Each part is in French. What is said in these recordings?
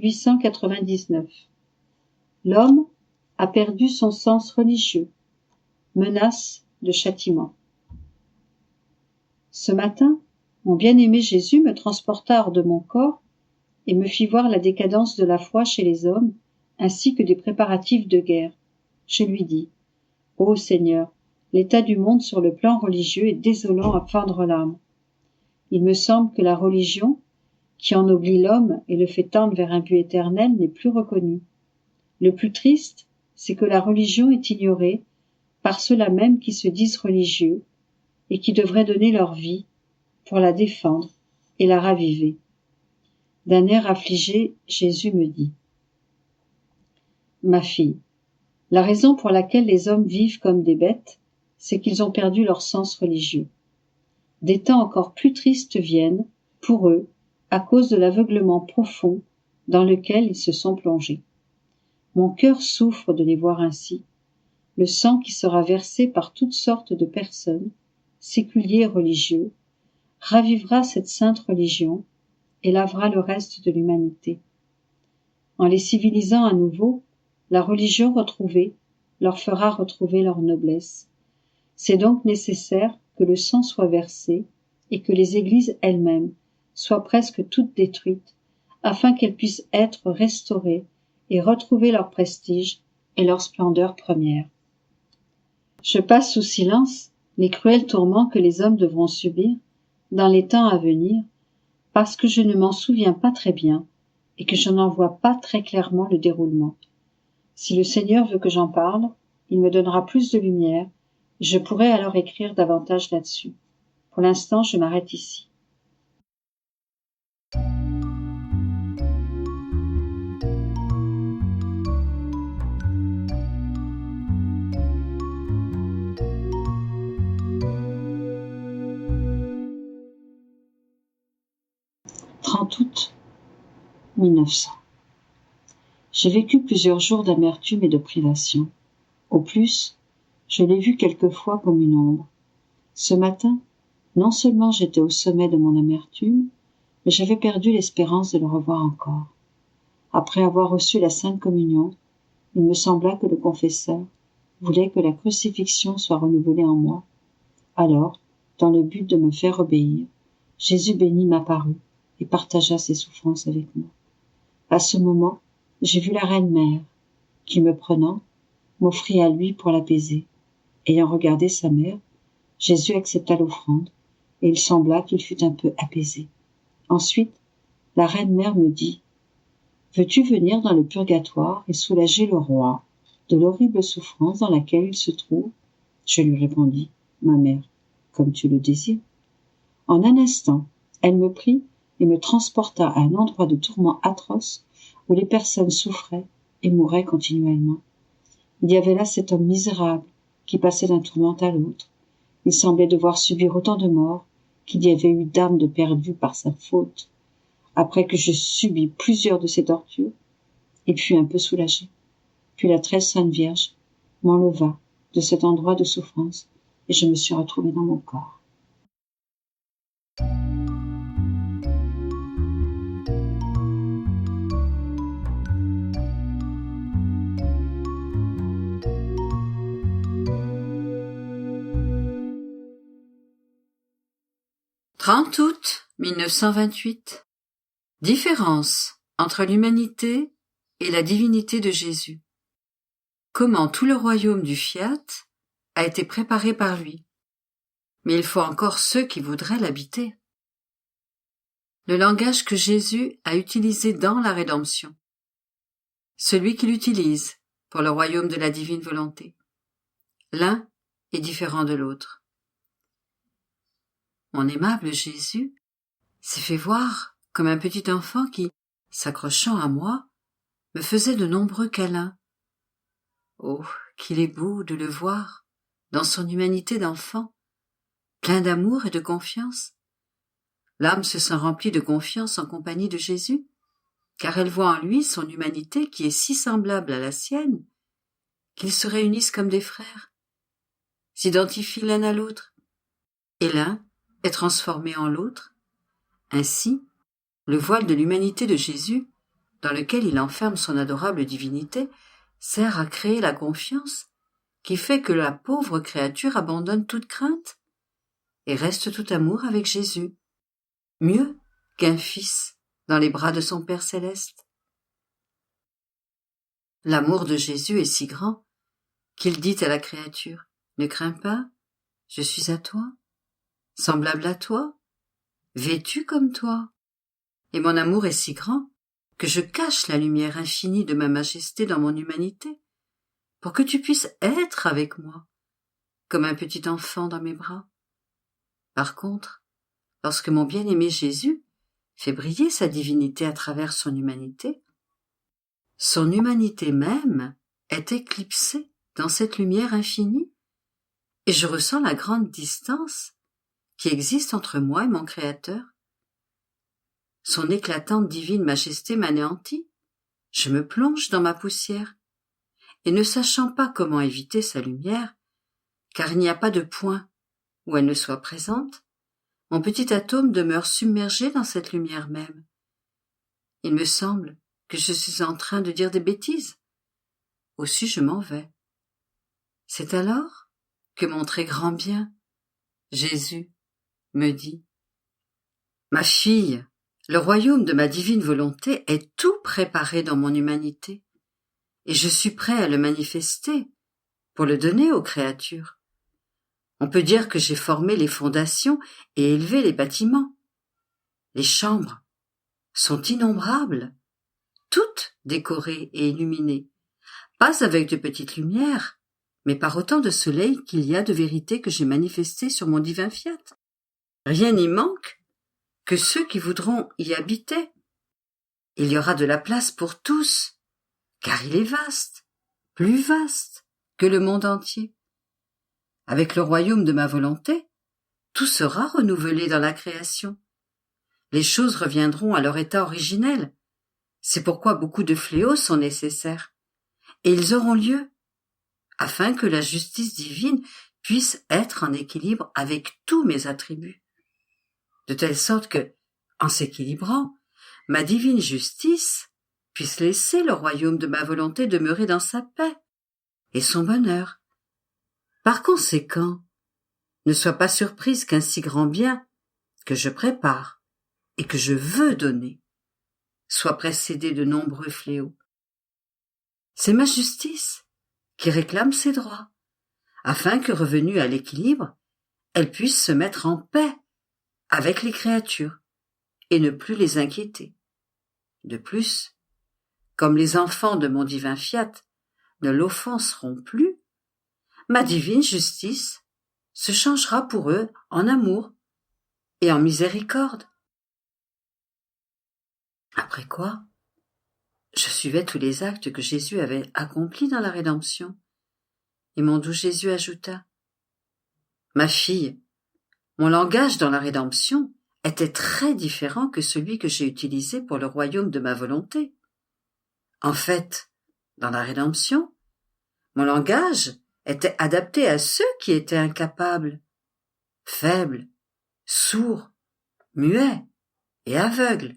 1899. L'homme a perdu son sens religieux. Menace de châtiment. Ce matin, mon bien-aimé Jésus me transporta hors de mon corps et me fit voir la décadence de la foi chez les hommes, ainsi que des préparatifs de guerre. Je lui dis: Ô Seigneur, l'état du monde sur le plan religieux est désolant à fendre l'âme. Il me semble que la religion, qui ennoblit l'homme et le fait tendre vers un but éternel, n'est plus reconnue. Le plus triste, c'est que la religion est ignorée par ceux-là même qui se disent religieux et qui devraient donner leur vie pour la défendre et la raviver. D'un air affligé, Jésus me dit: Ma fille, la raison pour laquelle les hommes vivent comme des bêtes, c'est qu'ils ont perdu leur sens religieux. Des temps encore plus tristes viennent, pour eux, à cause de l'aveuglement profond dans lequel ils se sont plongés. Mon cœur souffre de les voir ainsi. Le sang qui sera versé par toutes sortes de personnes, séculiers et religieux, ravivera cette sainte religion et lavera le reste de l'humanité. En les civilisant à nouveau, la religion retrouvée leur fera retrouver leur noblesse. C'est donc nécessaire que le sang soit versé et que les églises elles-mêmes soient presque toutes détruites, afin qu'elles puissent être restaurées et retrouver leur prestige et leur splendeur première. Je passe sous silence les cruels tourments que les hommes devront subir dans les temps à venir, parce que je ne m'en souviens pas très bien et que je n'en vois pas très clairement le déroulement. Si le Seigneur veut que j'en parle, il me donnera plus de lumière et je pourrai alors écrire davantage là-dessus. Pour l'instant, je m'arrête ici. « 30 août 1900. J'ai vécu plusieurs jours d'amertume et de privation. Au plus, je l'ai vu quelquefois comme une ombre. Ce matin, non seulement j'étais au sommet de mon amertume, mais j'avais perdu l'espérance de le revoir encore. Après avoir reçu la Sainte Communion, il me sembla que le confesseur voulait que la crucifixion soit renouvelée en moi. Alors, dans le but de me faire obéir, Jésus béni m'apparut et partagea ses souffrances avec moi. À ce moment, j'ai vu la Reine-Mère, qui, me prenant, m'offrit à lui pour l'apaiser. Ayant regardé sa mère, Jésus accepta l'offrande, et il sembla qu'il fût un peu apaisé. Ensuite, la Reine-Mère me dit: « Veux-tu venir dans le purgatoire et soulager le roi de l'horrible souffrance dans laquelle il se trouve ?» Je lui répondis: « Ma mère, comme tu le désires. » En un instant, elle me prit et me transporta à un endroit de tourment atroce où les personnes souffraient et mouraient continuellement. Il y avait là cet homme misérable qui passait d'un tourment à l'autre. Il semblait devoir subir autant de morts qu'il y avait eu d'âmes de perdues par sa faute. Après que je subis plusieurs de ces tortures, il fut un peu soulagé. Puis la très sainte Vierge m'enleva de cet endroit de souffrance et je me suis retrouvée dans mon corps. « 30 août 1928. Différence entre l'humanité et la divinité de Jésus. Comment tout le royaume du fiat a été préparé par lui. Mais il faut encore ceux qui voudraient l'habiter. Le langage que Jésus a utilisé dans la rédemption. Celui qu'il utilise pour le royaume de la divine volonté. L'un est différent de l'autre. Mon aimable Jésus s'est fait voir comme un petit enfant qui, s'accrochant à moi, me faisait de nombreux câlins. Oh, qu'il est beau de le voir, dans son humanité d'enfant, plein d'amour et de confiance. L'âme se sent remplie de confiance en compagnie de Jésus, car elle voit en lui son humanité qui est si semblable à la sienne, qu'ils se réunissent comme des frères, s'identifient l'un à l'autre, et l'un est transformé en l'autre. Ainsi, le voile de l'humanité de Jésus, dans lequel il enferme son adorable divinité, sert à créer la confiance qui fait que la pauvre créature abandonne toute crainte et reste tout amour avec Jésus, mieux qu'un fils dans les bras de son Père céleste. L'amour de Jésus est si grand qu'il dit à la créature, « Ne crains pas, je suis à toi, semblable à toi, vêtu comme toi. Et mon amour est si grand que je cache la lumière infinie de ma majesté dans mon humanité, pour que tu puisses être avec moi, comme un petit enfant dans mes bras. Par contre, lorsque mon bien-aimé Jésus fait briller sa divinité à travers son humanité même est éclipsée dans cette lumière infinie, et je ressens la grande distance qui existe entre moi et mon Créateur. Son éclatante divine majesté m'anéantit, je me plonge dans ma poussière, et ne sachant pas comment éviter sa lumière, car il n'y a pas de point où elle ne soit présente, mon petit atome demeure submergé dans cette lumière même. Il me semble que je suis en train de dire des bêtises. Aussi je m'en vais. C'est alors que mon très grand bien, Jésus, me dit « Ma fille, le royaume de ma divine volonté est tout préparé dans mon humanité, et je suis prêt à le manifester pour le donner aux créatures. On peut dire que j'ai formé les fondations et élevé les bâtiments. Les chambres sont innombrables, toutes décorées et illuminées, pas avec de petites lumières, mais par autant de soleil qu'il y a de vérité que j'ai manifesté sur mon divin fiat. Rien n'y manque que ceux qui voudront y habiter. Il y aura de la place pour tous, car il est vaste, plus vaste que le monde entier. Avec le royaume de ma volonté, tout sera renouvelé dans la création. Les choses reviendront à leur état originel. C'est pourquoi beaucoup de fléaux sont nécessaires. Et ils auront lieu, afin que la justice divine puisse être en équilibre avec tous mes attributs. De telle sorte que, en s'équilibrant, ma divine justice puisse laisser le royaume de ma volonté demeurer dans sa paix et son bonheur. Par conséquent, ne sois pas surprise qu'un si grand bien que je prépare et que je veux donner soit précédé de nombreux fléaux. C'est ma justice qui réclame ses droits, afin que, revenue à l'équilibre, elle puisse se mettre en paix avec les créatures et ne plus les inquiéter. De plus, comme les enfants de mon divin fiat ne l'offenseront plus, ma divine justice se changera pour eux en amour et en miséricorde. Après quoi, je suivais tous les actes que Jésus avait accomplis dans la rédemption, et mon doux Jésus ajouta « Ma fille, mon langage dans la rédemption était très différent que celui que j'ai utilisé pour le royaume de ma volonté. En fait, dans la rédemption, mon langage était adapté à ceux qui étaient incapables, faibles, sourds, muets et aveugles,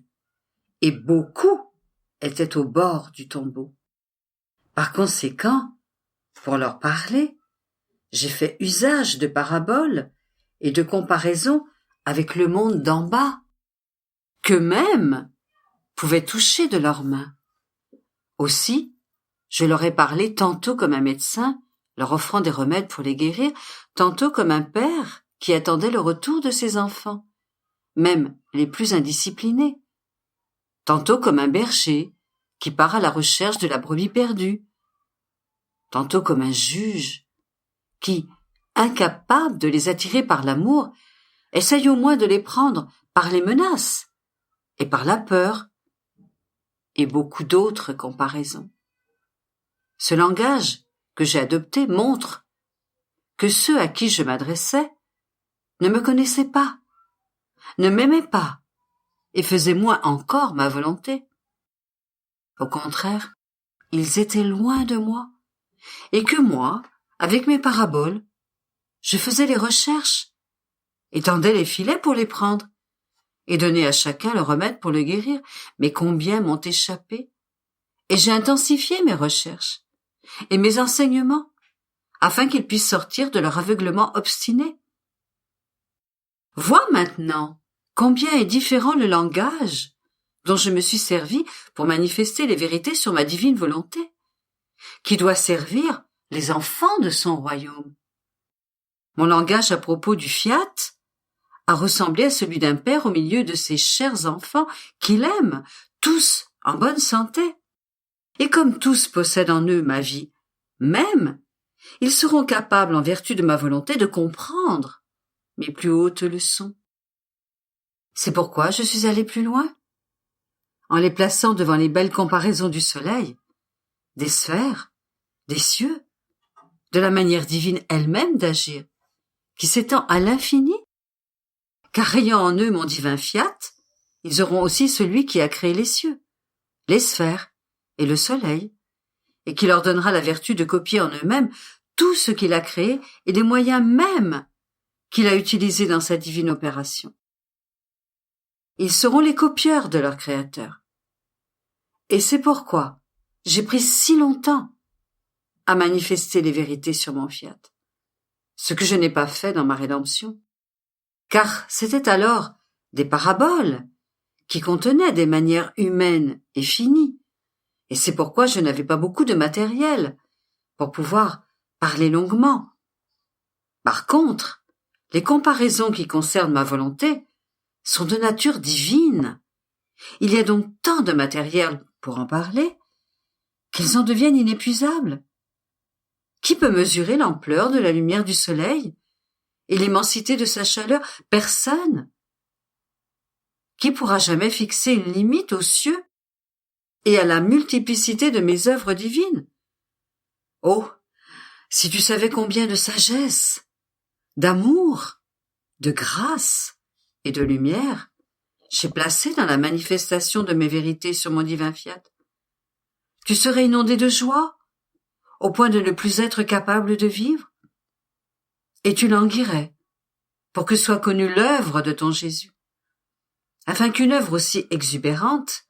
et beaucoup étaient au bord du tombeau. Par conséquent, pour leur parler, j'ai fait usage de paraboles et de comparaisons avec le monde d'en bas, qu'eux-mêmes pouvaient toucher de leurs mains. Aussi, je leur ai parlé tantôt comme un médecin, leur offrant des remèdes pour les guérir, tantôt comme un père qui attendait le retour de ses enfants, même les plus indisciplinés, tantôt comme un berger qui part à la recherche de la brebis perdue, tantôt comme un juge qui, incapable de les attirer par l'amour, essaye au moins de les prendre par les menaces et par la peur, et beaucoup d'autres comparaisons. Ce langage que j'ai adopté montre que ceux à qui je m'adressais ne me connaissaient pas, ne m'aimaient pas, et faisaient moins encore ma volonté. Au contraire, ils étaient loin de moi, et que moi, avec mes paraboles, je faisais les recherches, étendais les filets pour les prendre, et donnais à chacun le remède pour le guérir. Mais combien m'ont échappé et j'ai intensifié mes recherches et mes enseignements afin qu'ils puissent sortir de leur aveuglement obstiné. Vois maintenant combien est différent le langage dont je me suis servi pour manifester les vérités sur ma divine volonté, qui doit servir les enfants de son royaume. Mon langage à propos du fiat a ressemblé à celui d'un père au milieu de ses chers enfants qu'il aime, tous en bonne santé. Et comme tous possèdent en eux ma vie même, ils seront capables, en vertu de ma volonté, de comprendre mes plus hautes leçons. C'est pourquoi je suis allé plus loin, en les plaçant devant les belles comparaisons du soleil, des sphères, des cieux, de la manière divine elle-même d'agir, qui s'étend à l'infini, car ayant en eux mon divin fiat, ils auront aussi celui qui a créé les cieux, les sphères et le soleil, et qui leur donnera la vertu de copier en eux-mêmes tout ce qu'il a créé et les moyens mêmes qu'il a utilisés dans sa divine opération. Ils seront les copieurs de leur Créateur. Et c'est pourquoi j'ai pris si longtemps à manifester les vérités sur mon fiat, ce que je n'ai pas fait dans ma rédemption, car c'était alors des paraboles qui contenaient des manières humaines et finies, et c'est pourquoi je n'avais pas beaucoup de matériel pour pouvoir parler longuement. Par contre, les comparaisons qui concernent ma volonté sont de nature divine. Il y a donc tant de matériel pour en parler qu'elles en deviennent inépuisables. Qui peut mesurer l'ampleur de la lumière du soleil et l'immensité de sa chaleur? Personne. Qui pourra jamais fixer une limite aux cieux et à la multiplicité de mes œuvres divines? Oh, si tu savais combien de sagesse, d'amour, de grâce et de lumière j'ai placé dans la manifestation de mes vérités sur mon divin fiat, tu serais inondé de joie, au point de ne plus être capable de vivre, et tu languirais pour que soit connue l'œuvre de ton Jésus, afin qu'une œuvre aussi exubérante,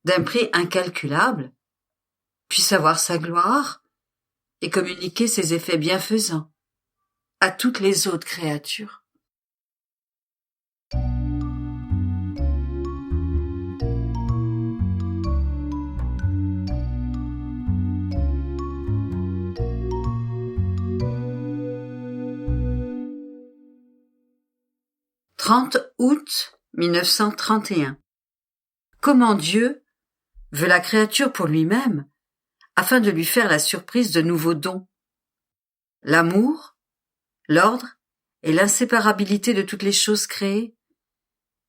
d'un prix incalculable, puisse avoir sa gloire et communiquer ses effets bienfaisants à toutes les autres créatures. « 30 août 1931. Comment Dieu veut la créature pour lui-même, afin de lui faire la surprise de nouveaux dons. L'amour, l'ordre et l'inséparabilité de toutes les choses créées,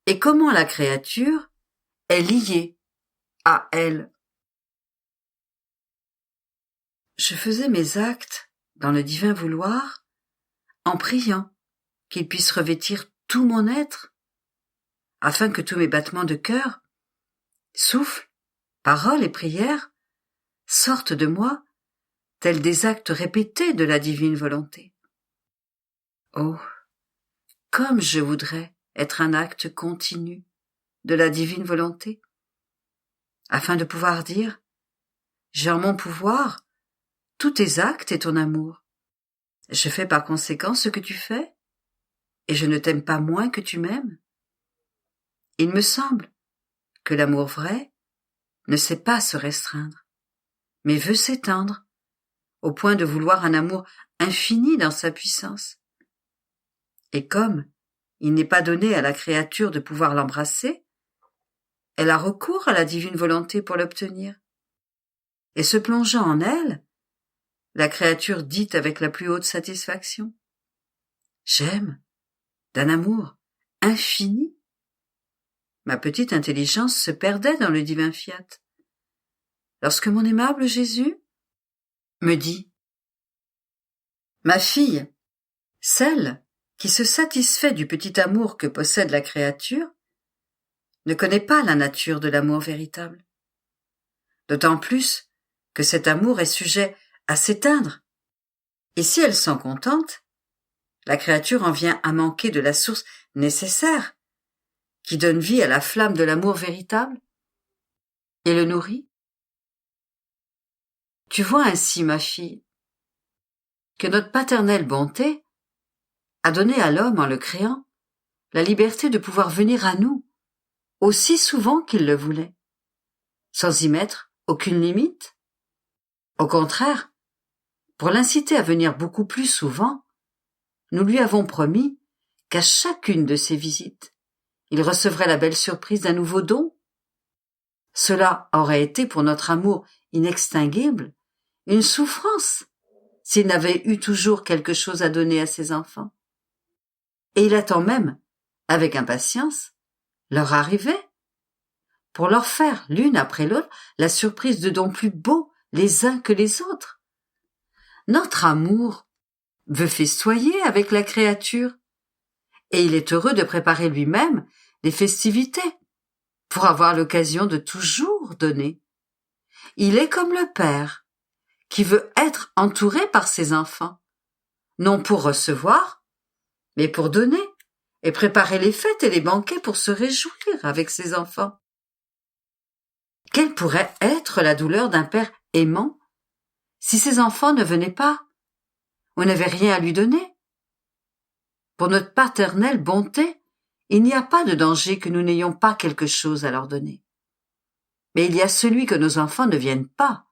et comment la créature est liée à elle. Je faisais mes actes dans le divin vouloir en priant qu'il puisse revêtir tout mon être, afin que tous mes battements de cœur, souffle, parole et prière sortent de moi tels des actes répétés de la divine volonté. Oh, comme je voudrais être un acte continu de la divine volonté, afin de pouvoir dire « J'ai en mon pouvoir tous tes actes et ton amour. Je fais par conséquent ce que tu fais, et je ne t'aime pas moins que tu m'aimes. » Il me semble que l'amour vrai ne sait pas se restreindre, mais veut s'étendre, au point de vouloir un amour infini dans sa puissance. Et comme il n'est pas donné à la créature de pouvoir l'embrasser, elle a recours à la divine volonté pour l'obtenir. Et se plongeant en elle, la créature dit avec la plus haute satisfaction « J'aime, d'un amour infini. » Ma petite intelligence se perdait dans le divin fiat. Lorsque mon aimable Jésus me dit « Ma fille, celle qui se satisfait du petit amour que possède la créature, ne connaît pas la nature de l'amour véritable. D'autant plus que cet amour est sujet à s'éteindre. Et si elle s'en contente, la créature en vient à manquer de la source nécessaire qui donne vie à la flamme de l'amour véritable et le nourrit. Tu vois ainsi, ma fille, que notre paternelle bonté a donné à l'homme, en le créant, la liberté de pouvoir venir à nous aussi souvent qu'il le voulait, sans y mettre aucune limite. Au contraire, pour l'inciter à venir beaucoup plus souvent, nous lui avons promis qu'à chacune de ses visites, il recevrait la belle surprise d'un nouveau don. Cela aurait été pour notre amour inextinguible une souffrance s'il n'avait eu toujours quelque chose à donner à ses enfants. Et il attend même, avec impatience, leur arrivée, pour leur faire, l'une après l'autre, la surprise de dons plus beaux les uns que les autres. Notre amour veut festoyer avec la créature, et il est heureux de préparer lui-même les festivités, pour avoir l'occasion de toujours donner. Il est comme le père, qui veut être entouré par ses enfants, non pour recevoir, mais pour donner, et préparer les fêtes et les banquets pour se réjouir avec ses enfants. Quelle pourrait être la douleur d'un père aimant si ses enfants ne venaient pas, ou n'avaient rien à lui donner? Pour notre paternelle bonté, il n'y a pas de danger que nous n'ayons pas quelque chose à leur donner. Mais il y a celui que nos enfants ne viennent pas.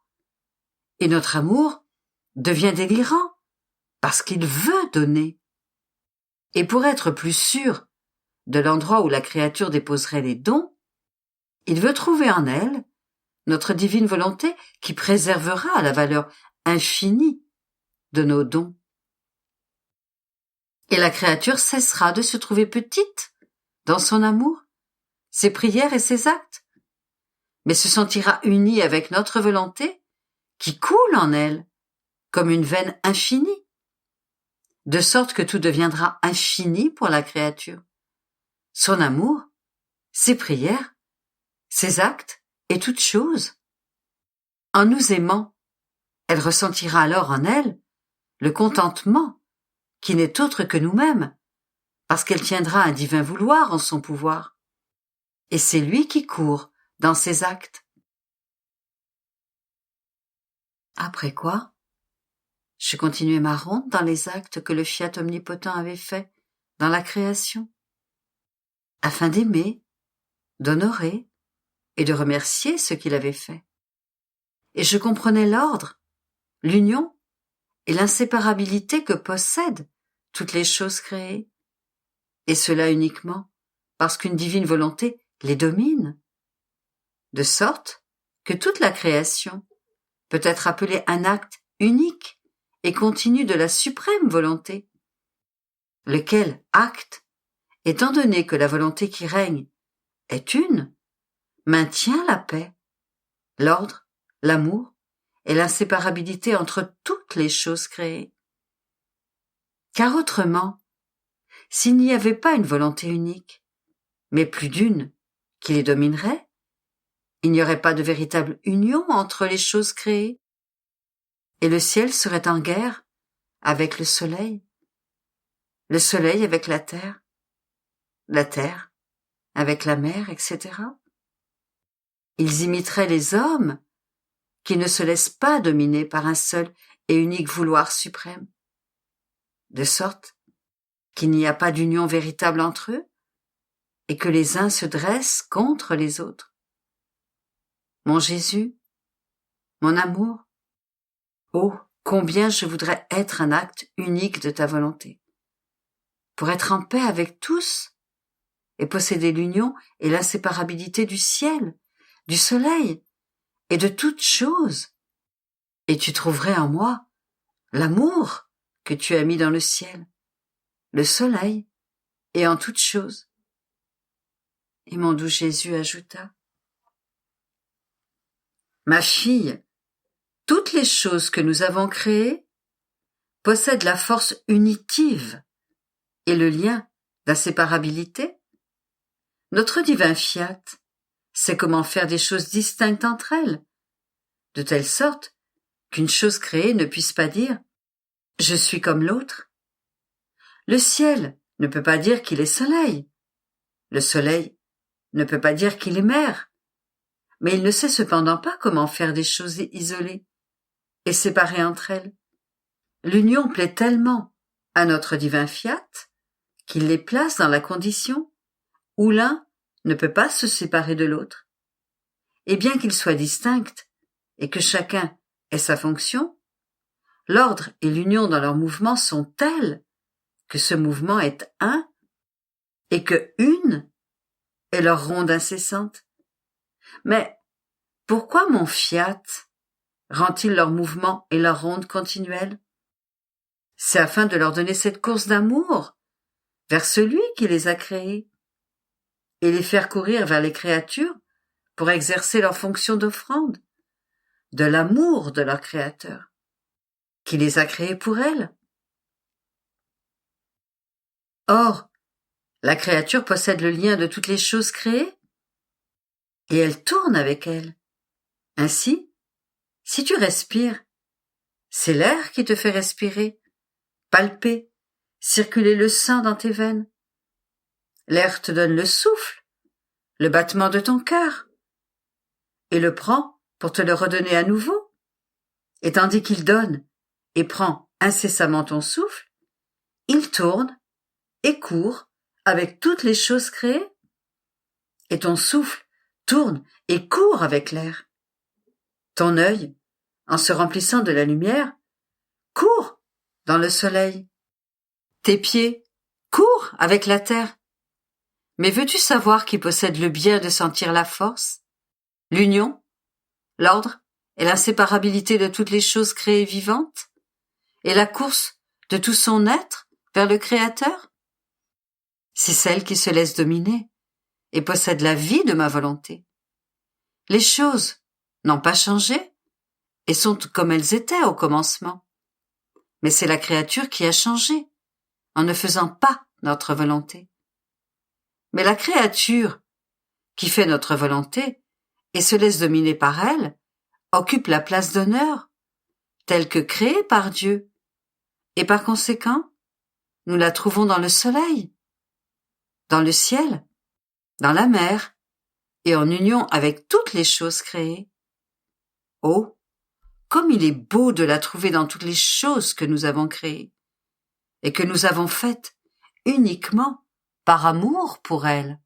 Et notre amour devient délirant, parce qu'il veut donner. Et pour être plus sûr de l'endroit où la créature déposerait les dons, il veut trouver en elle notre divine volonté qui préservera la valeur infinie de nos dons. Et la créature cessera de se trouver petite dans son amour, ses prières et ses actes, mais se sentira unie avec notre volonté qui coule en elle comme une veine infinie, de sorte que tout deviendra infini pour la créature. Son amour, ses prières, ses actes et toutes choses. En nous aimant, elle ressentira alors en elle le contentement qui n'est autre que nous-mêmes, parce qu'elle tiendra un divin vouloir en son pouvoir. Et c'est lui qui court dans ses actes. Après quoi, je continuai ma ronde dans les actes que le fiat omnipotent avait faits dans la création, afin d'aimer, d'honorer et de remercier ce qu'il avait fait. Et je comprenais l'ordre, l'union et l'inséparabilité que possèdent toutes les choses créées, et cela uniquement parce qu'une divine volonté les domine, de sorte que toute la création peut être appelée un acte unique et continu de la suprême volonté, lequel acte, étant donné que la volonté qui règne est une, maintient la paix, l'ordre, l'amour et l'inséparabilité entre toutes les choses créées. Car autrement, s'il n'y avait pas une volonté unique, mais plus d'une qui les dominerait, il n'y aurait pas de véritable union entre les choses créées, et le ciel serait en guerre avec le soleil avec la terre avec la mer, etc. Ils imiteraient les hommes qui ne se laissent pas dominer par un seul et unique vouloir suprême, de sorte qu'il n'y a pas d'union véritable entre eux, et que les uns se dressent contre les autres. Mon Jésus, mon amour, oh, combien je voudrais être un acte unique de ta volonté, pour être en paix avec tous, et posséder l'union et l'inséparabilité du ciel, du soleil, et de toutes choses. Et tu trouverais en moi l'amour que tu as mis dans le ciel, le soleil, et en toutes choses. Et mon doux Jésus ajouta: Ma fille, toutes les choses que nous avons créées possèdent la force unitive et le lien d'inséparabilité. Notre divin fiat sait comment faire des choses distinctes entre elles, de telle sorte qu'une chose créée ne puisse pas dire « je suis comme l'autre ». Le ciel ne peut pas dire qu'il est soleil. Le soleil ne peut pas dire qu'il est mer. Mais il ne sait cependant pas comment faire des choses isolées, et séparées entre elles. L'union plaît tellement à notre divin fiat qu'il les place dans la condition où l'un ne peut pas se séparer de l'autre. Et bien qu'ils soient distincts et que chacun ait sa fonction, l'ordre et l'union dans leur mouvement sont tels que ce mouvement est un et que une est leur ronde incessante. Mais pourquoi mon fiat rend-il leur mouvement et leur ronde continuelle? C'est afin de leur donner cette course d'amour vers celui qui les a créés et les faire courir vers les créatures pour exercer leur fonction d'offrande, de l'amour de leur Créateur, qui les a créés pour elles. Or, la créature possède le lien de toutes les choses créées, et elle tourne avec elles. Ainsi, si tu respires, c'est l'air qui te fait respirer, palper, circuler le sang dans tes veines. L'air te donne le souffle, le battement de ton cœur, et le prend pour te le redonner à nouveau. Et tandis qu'il donne et prend incessamment ton souffle, il tourne et court avec toutes les choses créées. Et ton souffle tourne et court avec l'air. Ton œil, en se remplissant de la lumière, court dans le soleil. Tes pieds courent avec la terre. Mais veux-tu savoir qui possède le bien de sentir la force, l'union, l'ordre et l'inséparabilité de toutes les choses créées vivantes, et la course de tout son être vers le Créateur? C'est celle qui se laisse dominer et possède la vie de ma volonté. Les choses n'ont pas changé et sont comme elles étaient au commencement. Mais c'est la créature qui a changé en ne faisant pas notre volonté. Mais la créature qui fait notre volonté et se laisse dominer par elle occupe la place d'honneur, telle que créée par Dieu, et par conséquent, nous la trouvons dans le soleil, dans le ciel, dans la mer, et en union avec toutes les choses créées. Oh, comme il est beau de la trouver dans toutes les choses que nous avons créées, et que nous avons faites uniquement par amour pour elle.